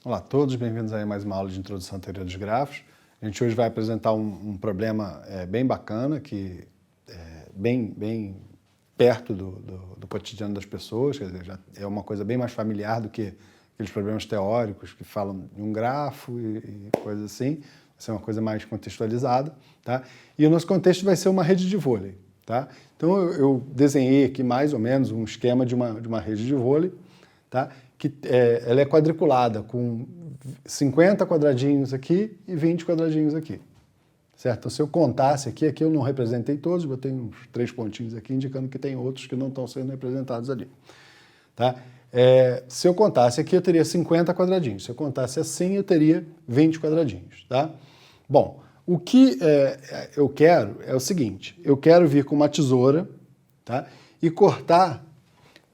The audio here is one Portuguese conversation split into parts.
Olá a todos, bem-vindos a mais uma aula de introdução à teoria dos grafos. A gente hoje vai apresentar um problema bem bacana, que é bem perto do cotidiano das pessoas, quer dizer, já é uma coisa bem mais familiar do que aqueles problemas teóricos que falam de um grafo e coisas assim. Vai ser uma coisa mais contextualizada, tá? E o nosso contexto vai ser uma rede de vôlei, tá? Então eu desenhei aqui mais ou menos um esquema de uma rede de vôlei, tá? Que ela é quadriculada com 50 quadradinhos aqui e 20 quadradinhos aqui, certo? Então, se eu contasse aqui eu não representei todos, botei uns 3 pontinhos aqui indicando que tem outros que não estão sendo representados ali, tá? Se eu contasse aqui, eu teria 50 quadradinhos. Se eu contasse assim, eu teria 20 quadradinhos, tá? Bom, o que eu quero é o seguinte, eu quero vir com uma tesoura, tá? E cortar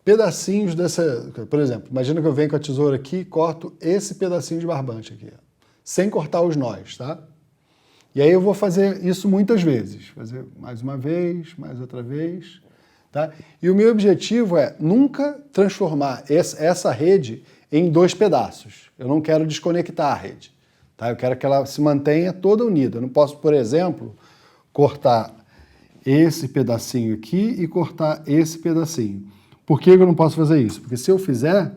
pedacinhos dessa, por exemplo, imagina que eu venho com a tesoura aqui e corto esse pedacinho de barbante aqui, ó, sem cortar os nós, tá? E aí eu vou fazer isso muitas vezes, fazer mais uma vez, mais outra vez, tá? E o meu objetivo é nunca transformar essa rede em 2 pedaços. Eu não quero desconectar a rede, tá? Eu quero que ela se mantenha toda unida. Eu não posso, por exemplo, cortar esse pedacinho aqui e cortar esse pedacinho. Por que eu não posso fazer isso? Porque se eu fizer,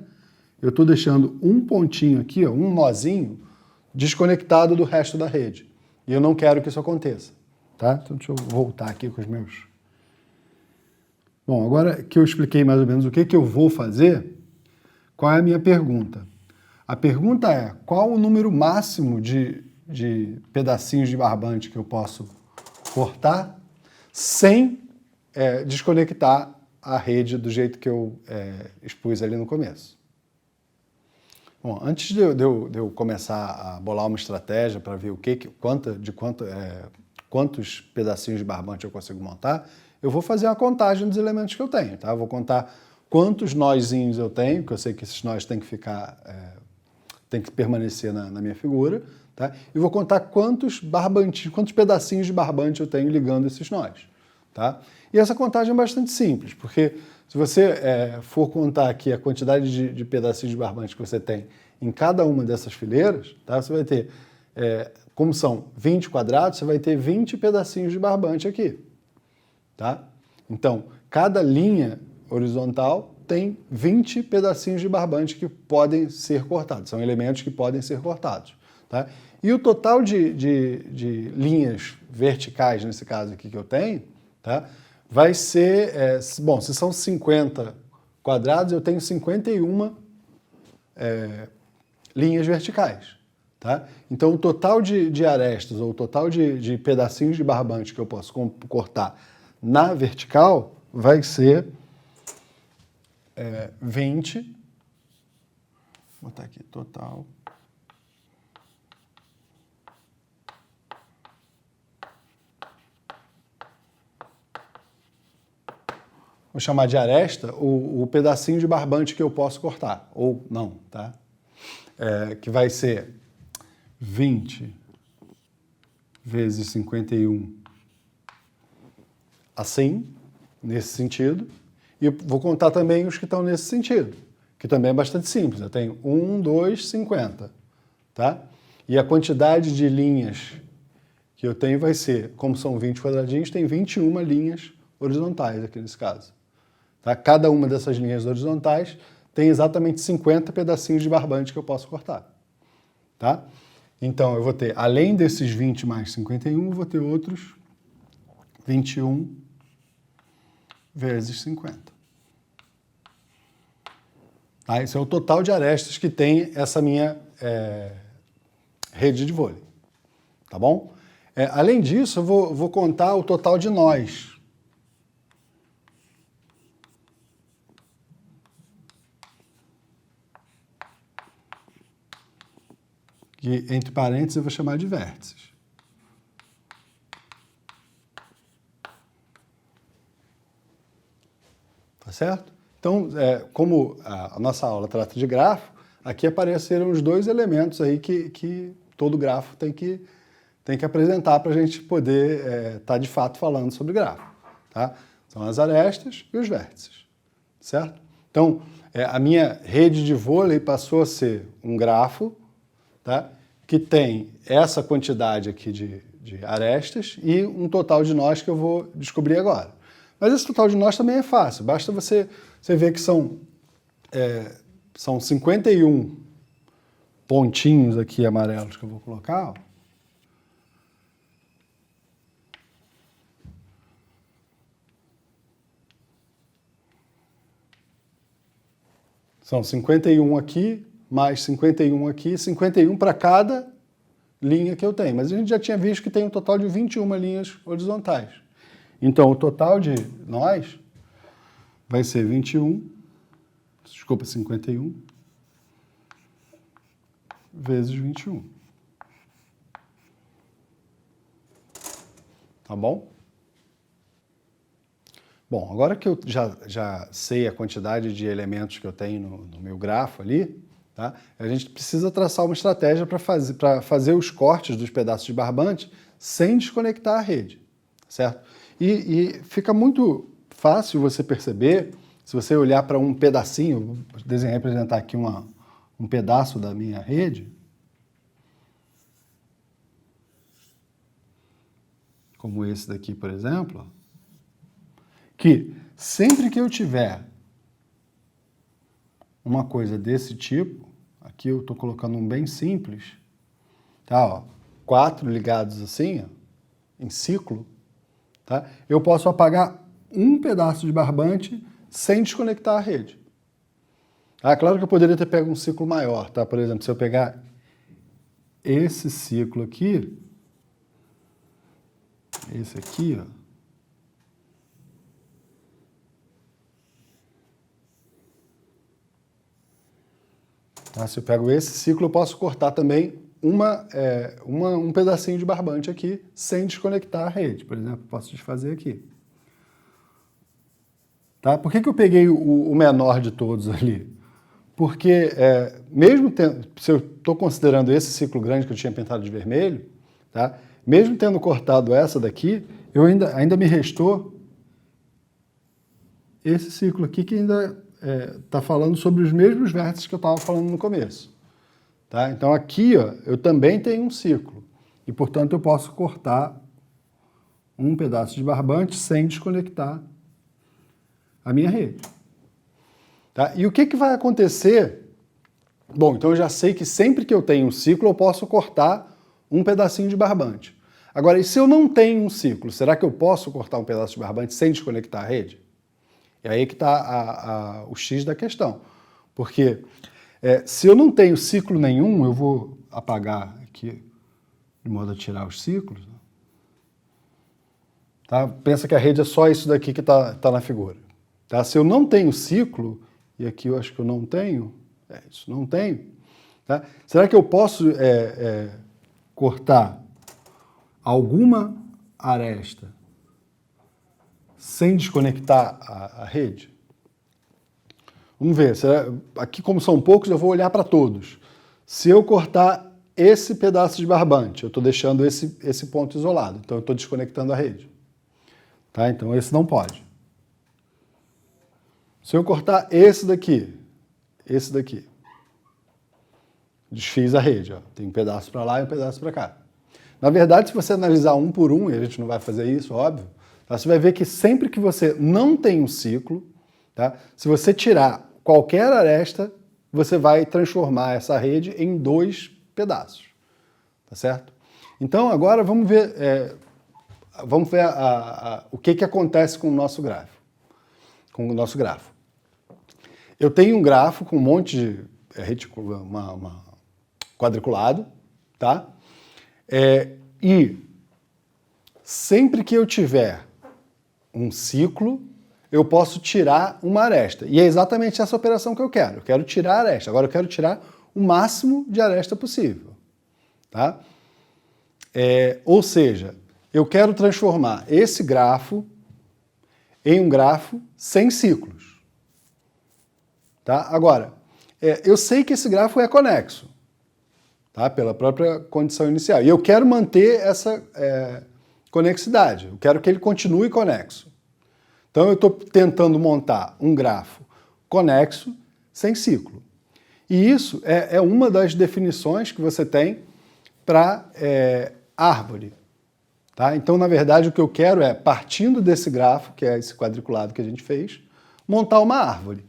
eu estou deixando um pontinho aqui, ó, um nozinho, desconectado do resto da rede. E eu não quero que isso aconteça, tá? Então deixa eu voltar aqui com os meus... Bom, agora que eu expliquei mais ou menos o que eu vou fazer, qual é a minha pergunta? A pergunta é, qual o número máximo de pedacinhos de barbante que eu posso cortar sem desconectar a rede do jeito que eu expus ali no começo. Bom, antes de eu começar a bolar uma estratégia para ver quantos pedacinhos de barbante eu consigo montar, eu vou fazer uma contagem dos elementos que eu tenho, tá? Eu vou contar quantos nozinhos eu tenho, que eu sei que esses nós têm que permanecer na minha figura, tá? E vou contar quantos pedacinhos de barbante eu tenho ligando esses nós, tá? E essa contagem é bastante simples, porque se você for contar aqui a quantidade de pedacinhos de barbante que você tem em cada uma dessas fileiras, tá? Você vai ter, como são 20 quadrados, você vai ter 20 pedacinhos de barbante aqui, tá? Então, cada linha horizontal tem 20 pedacinhos de barbante que podem ser cortados, são elementos que podem ser cortados, tá? E o total de linhas verticais, nesse caso aqui que eu tenho, tá? Vai ser, bom, se são 50 quadrados, eu tenho 51 linhas verticais, tá? Então, o total de arestas, ou o total de pedacinhos de barbante que eu posso cortar na vertical, vai ser 20, vou botar aqui, total... Vou chamar de aresta o pedacinho de barbante que eu posso cortar, ou não, tá? Que vai ser 20 vezes 51 assim, nesse sentido, e eu vou contar também os que estão nesse sentido, que também é bastante simples. Eu tenho 1, 2, 50, tá? E a quantidade de linhas que eu tenho vai ser, como são 20 quadradinhos, tem 21 linhas horizontais aqui nesse caso. Tá? Cada uma dessas linhas horizontais tem exatamente 50 pedacinhos de barbante que eu posso cortar. Tá? Então, eu vou ter, além desses 20 mais 51, eu vou ter outros 21 vezes 50. Tá? Esse é o total de arestas que tem essa minha rede de vôlei. Tá bom? Além disso, eu vou contar o total de nós. Que, entre parênteses, eu vou chamar de vértices. Tá certo? Então, como a nossa aula trata de grafo, aqui apareceram os 2 elementos aí que todo grafo tem que apresentar para a gente poder estar de fato falando sobre grafo. Tá? São as arestas e os vértices. Certo? Então, a minha rede de vôlei passou a ser um grafo, tá? Que tem essa quantidade aqui de arestas e um total de nós que eu vou descobrir agora. Mas esse total de nós também é fácil, basta você ver que são 51 pontinhos aqui amarelos que eu vou colocar, ó. São 51 aqui, mais 51 aqui, 51 para cada linha que eu tenho. Mas a gente já tinha visto que tem um total de 21 linhas horizontais. Então, o total de nós vai ser 51 vezes 21. Tá bom? Bom, agora que eu já sei a quantidade de elementos que eu tenho no meu grafo ali, tá? A gente precisa traçar uma estratégia para fazer os cortes dos pedaços de barbante sem desconectar a rede, certo? E fica muito fácil você perceber, se você olhar para um pedacinho, vou desenhar, representar aqui um pedaço da minha rede, como esse daqui, por exemplo, que sempre que eu tiver uma coisa desse tipo, aqui eu estou colocando um bem simples, tá? Ó, 4 ligados assim, ó, em ciclo, tá? Eu posso apagar um pedaço de barbante sem desconectar a rede. Ah, claro que eu poderia ter pego um ciclo maior, tá? Por exemplo, se eu pegar esse ciclo aqui, esse aqui, ó, tá? Se eu pego esse ciclo, eu posso cortar também um pedacinho de barbante aqui sem desconectar a rede. Por exemplo, posso desfazer aqui. Tá? Por que eu peguei o menor de todos ali? Porque se eu estou considerando esse ciclo grande que eu tinha pintado de vermelho, tá? Mesmo tendo cortado essa daqui, eu ainda me restou esse ciclo aqui que ainda está falando sobre os mesmos vértices que eu estava falando no começo. Tá? Então aqui, ó, eu também tenho um ciclo e, portanto, eu posso cortar um pedaço de barbante sem desconectar a minha rede. Tá? E o que vai acontecer? Bom, então eu já sei que sempre que eu tenho um ciclo, eu posso cortar um pedacinho de barbante. Agora, e se eu não tenho um ciclo, será que eu posso cortar um pedaço de barbante sem desconectar a rede? E aí que está o X da questão. Porque se eu não tenho ciclo nenhum, eu vou apagar aqui, de modo a tirar os ciclos. Tá? Pensa que a rede é só isso daqui que está na figura. Tá? Se eu não tenho ciclo, e aqui eu acho que eu não tenho, isso não tenho, tá? Será que eu posso cortar alguma aresta sem desconectar a rede? Vamos ver, aqui como são poucos, eu vou olhar para todos. Se eu cortar esse pedaço de barbante, eu estou deixando esse ponto isolado, então eu estou desconectando a rede. Tá? Então esse não pode. Se eu cortar esse daqui, desfiz a rede, ó. Tem um pedaço para lá e um pedaço para cá. Na verdade, se você analisar um por um, e a gente não vai fazer isso, óbvio, tá? Você vai ver que sempre que você não tem um ciclo, tá? Se você tirar qualquer aresta, você vai transformar essa rede em 2 pedaços, tá certo? Então agora vamos ver, o que acontece com o nosso grafo. Eu tenho um grafo com um monte de quadriculado, tá? E sempre que eu tiver um ciclo, eu posso tirar uma aresta. E é exatamente essa operação que eu quero. Eu quero tirar a aresta. Agora eu quero tirar o máximo de aresta possível. Tá? Ou seja, eu quero transformar esse grafo em um grafo sem ciclos. Tá? Agora, eu sei que esse grafo é conexo, tá? Pela própria condição inicial. E eu quero manter essa conexidade. Eu quero que ele continue conexo. Então eu estou tentando montar um grafo conexo sem ciclo. E isso é uma das definições que você tem para árvore. Tá? Então, na verdade, o que eu quero é, partindo desse grafo, que é esse quadriculado que a gente fez, montar uma árvore.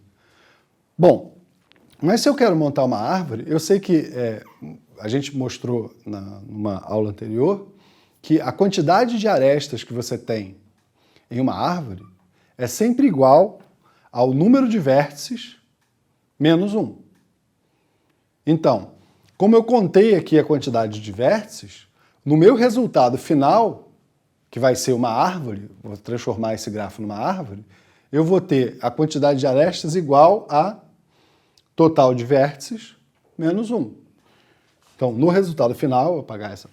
Bom, mas se eu quero montar uma árvore, eu sei que a gente mostrou numa aula anterior que a quantidade de arestas que você tem em uma árvore é sempre igual ao número de vértices menos 1. Então, como eu contei aqui a quantidade de vértices, no meu resultado final, que vai ser uma árvore, vou transformar esse grafo numa árvore, eu vou ter a quantidade de arestas igual a total de vértices menos 1. Então, no resultado final, eu vou apagar essa.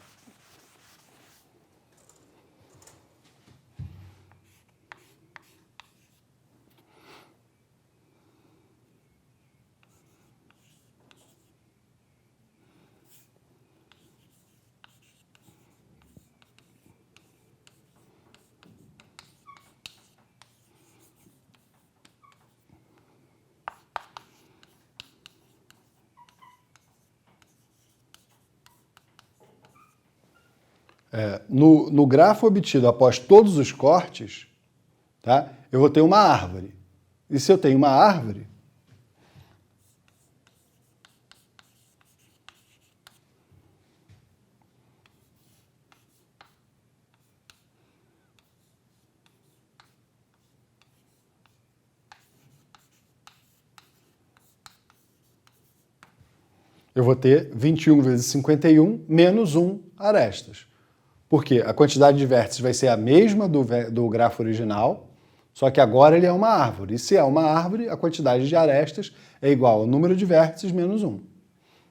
No grafo obtido após todos os cortes, tá, eu vou ter uma árvore. E se eu tenho uma árvore, eu vou ter 21 vezes 51 menos 1 arestas. Porque a quantidade de vértices vai ser a mesma do grafo original, só que agora ele é uma árvore. E se é uma árvore, a quantidade de arestas é igual ao número de vértices menos 1.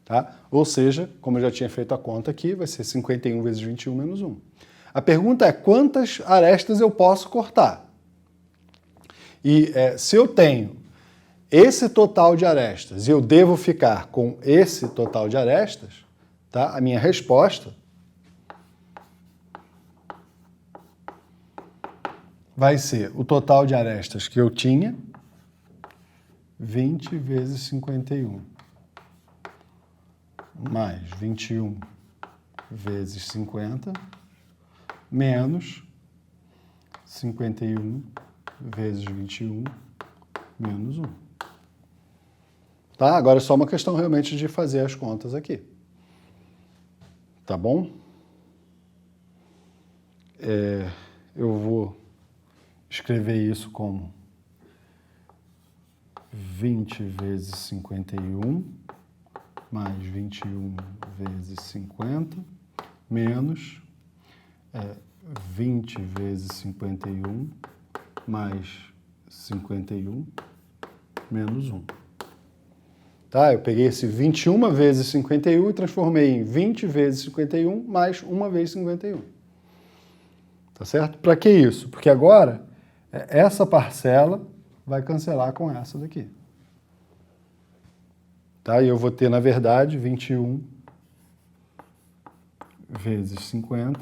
Tá? Ou seja, como eu já tinha feito a conta aqui, vai ser 51 vezes 21 menos 1. A pergunta é quantas arestas eu posso cortar? E se eu tenho esse total de arestas e eu devo ficar com esse total de arestas, tá? A minha resposta vai ser o total de arestas que eu tinha, 20 vezes 51, mais 21 vezes 50, menos 51 vezes 21, menos 1. Tá? Agora é só uma questão realmente de fazer as contas aqui. Tá bom? Eu vou escrever isso como 20 vezes 51 mais 21 vezes 50 menos 20 vezes 51 mais 51 menos 1. Tá? Eu peguei esse 21 vezes 51 e transformei em 20 vezes 51 mais 1 vezes 51. Tá certo? Para que isso? Porque agora essa parcela vai cancelar com essa daqui. Tá? E eu vou ter, na verdade, 21 vezes 50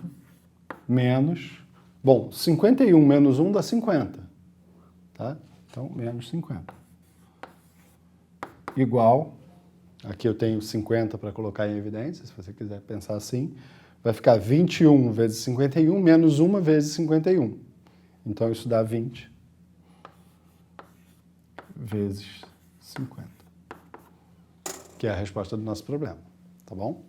menos... Bom, 51 menos 1 dá 50. Tá? Então, menos 50. Igual, aqui eu tenho 50 para colocar em evidência, se você quiser pensar assim, vai ficar 21 vezes 51 menos 1 vezes 51. Então, isso dá 20 vezes 50, que é a resposta do nosso problema, tá bom?